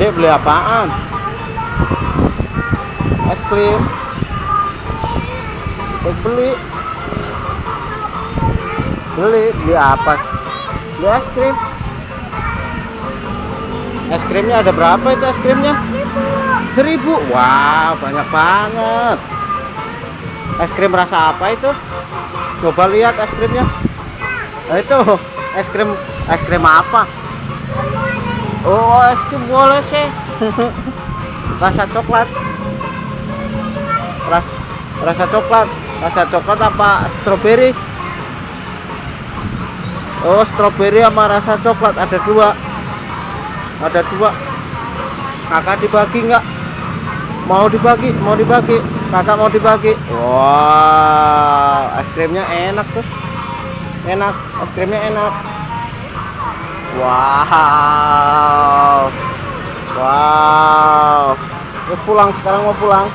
Dek, beli apaan? Es krim. Dek, beli apa? Beli es krim. Es krimnya ada berapa itu es krimnya? 1.000. Wow, banyak banget. Es krim rasa apa itu? Coba lihat es krimnya. Nah, itu es krim apa? Oh, es krim boleh sih. Rasa coklat. Rasa coklat apa stroberi? Oh, stroberi sama rasa coklat ada dua. Kakak dibagi nggak? Mau dibagi? Kakak mau dibagi? Wow, es krimnya enak tuh. Es krimnya enak. Wow. Yuk pulang, sekarang mau pulang.